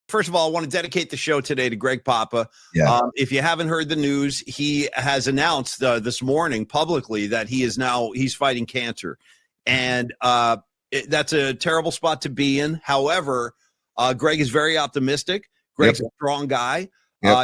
First of all, I want to dedicate the show today to Greg Papa. Yeah. If you haven't heard the news, he has announced this morning publicly that he's fighting cancer. And that's a terrible spot to be in. However, Greg is very optimistic. Greg's a strong guy.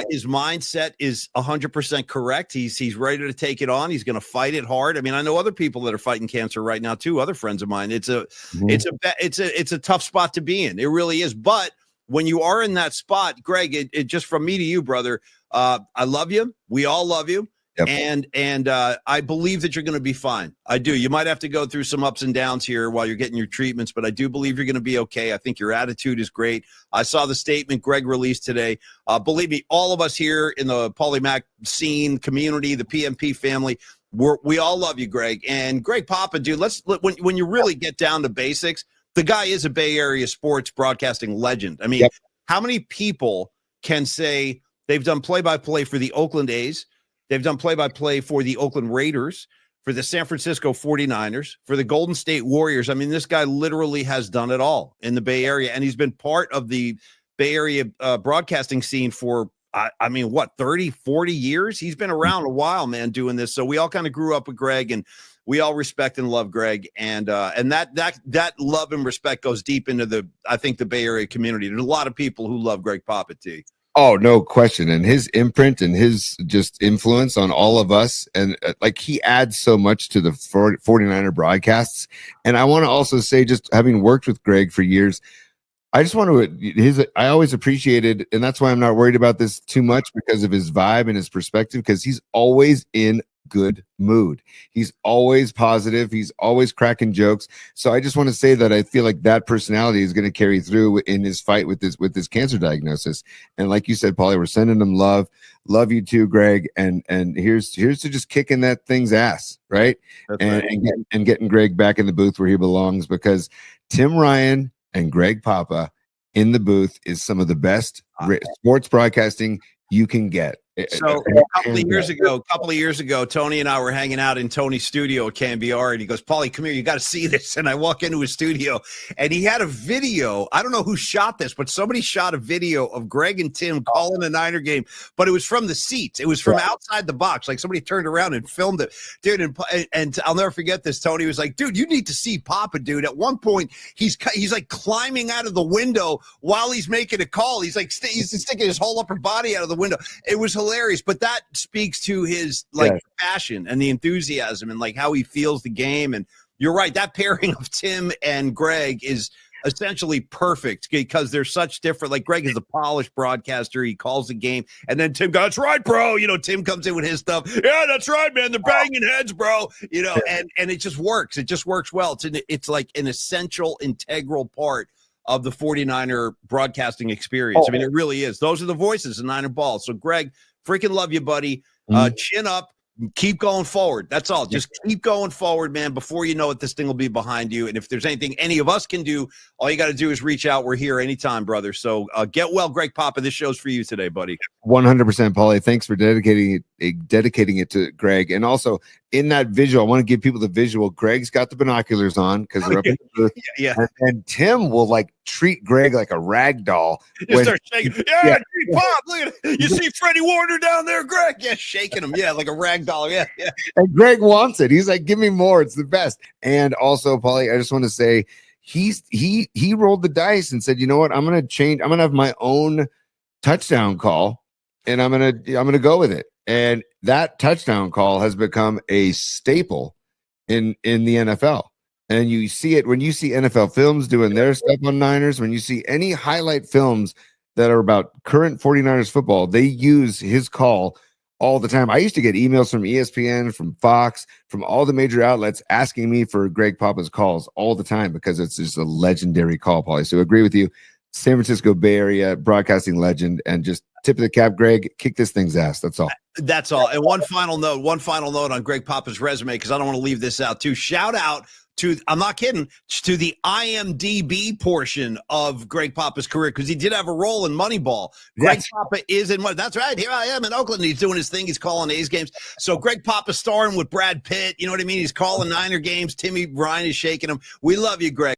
His mindset is 100% correct. He's ready to take it on. He's going to fight it hard. I mean, I know other people that are fighting cancer right now too. Other friends of mine. It's a tough spot to be in. It really is. But when you are in that spot, Greg, it just from me to you, brother. I love you. We all love you. Yep. And I believe that you're going to be fine. I do. You might have to go through some ups and downs here while you're getting your treatments, but I do believe you're going to be okay. I think your attitude is great. I saw the statement Greg released today. Believe me, all of us here in the Polymac scene community, the PMP family, we all love you, Greg. And Greg Papa, dude, when you really get down to basics, the guy is a Bay Area sports broadcasting legend. I mean, how many people can say they've done play-by-play for the Oakland A's? They've done play-by-play for the Oakland Raiders, for the San Francisco 49ers, for the Golden State Warriors. I mean, this guy literally has done it all in the Bay Area, and he's been part of the Bay Area broadcasting scene for, 30, 40 years? He's been around a while, man, doing this. So we all kind of grew up with Greg, and we all respect and love Greg. And that love and respect goes deep into the Bay Area community. There's a lot of people who love Greg Papa, T. Oh, no question. And his imprint and his just influence on all of us. And he adds so much to the 49er broadcasts. And I want to also say, just having worked with Greg for years, I always appreciated, and that's why I'm not worried about this too much because of his vibe and his perspective, because he's always in good mood. He's always positive. He's always cracking jokes. So I just want to say that I feel like that personality is going to carry through in his fight with this cancer diagnosis. And like you said, Paulie, we're sending him love. Love you too, Greg. And here's to just kicking that thing's ass, right? And getting Greg back in the booth where he belongs, because Tim Ryan and Greg Papa in the booth is some of the best sports broadcasting you can get. So a couple of years ago, Tony and I were hanging out in Tony's studio at KMBR, and he goes, "Paulie, come here, you got to see this." And I walk into his studio, and he had a video. I don't know who shot this, but somebody shot a video of Greg and Tim calling a Niner game, but it was from the seats. It was from outside the box. Like somebody turned around and filmed it, dude. And I'll never forget this. Tony was like, "Dude, you need to see Papa, dude." At one point, he's like climbing out of the window while he's making a call. He's like he's sticking his whole upper body out of the window. It was hilarious, but that speaks to his passion and the enthusiasm and like how he feels the game. And you're right, that pairing of Tim and Greg is essentially perfect because they're such different. Like Greg is a polished broadcaster. He calls the game, and then Tim goes, "That's right, bro." Tim comes in with his stuff. "Yeah, that's right, man. They're banging heads, bro." And it just works. It just works well. It's like an essential, integral part of the 49er broadcasting experience. I mean, it really is. Those are the voices of Niner ball. So Greg, freaking love you, buddy. Chin up. Keep going forward. That's all. Just keep going forward, man. Before you know it, this thing will be behind you. And if there's anything any of us can do, all you got to do is reach out. We're here anytime, brother. So get well, Greg Papa. This show's for you today, buddy. 100%, Paulie. Thanks for dedicating it to Greg. And also in that visual, I want to give people the visual. Greg's got the binoculars on because they're up in the booth. And Tim will treat Greg like a rag doll. Start shaking. Yeah. Pop, look at it. You see Freddie Warner down there, Greg? Yeah, shaking him. Yeah, like a rag doll. Yeah. And Greg wants it. He's like, "Give me more. It's the best." And also, Paulie, I just want to say he rolled the dice and said, "You know what? I'm going to change. I'm going to have my own touchdown call, and I'm going to go with it." And that touchdown call has become a staple in the NFL. And you see it when you see NFL films doing their stuff on Niners, when you see any highlight films that are about current 49ers football, they use his call all the time. I used to get emails from ESPN, from Fox, from all the major outlets asking me for Greg Papa's calls all the time because it's just a legendary call, Paulie. So I agree with you. San Francisco Bay Area broadcasting legend, and just tip of the cap, Greg, kick this thing's ass. That's all. That's all. And one final note on Greg Papa's resume, because I don't want to leave this out too. Shout out to, I'm not kidding, to the IMDb portion of Greg Papa's career, because he did have a role in Moneyball. Greg Papa is in one. That's right. Here I am in Oakland. He's doing his thing. He's calling A's games. So Greg Papa starring with Brad Pitt. You know what I mean? He's calling Niner games. Timmy Ryan is shaking him. We love you, Greg.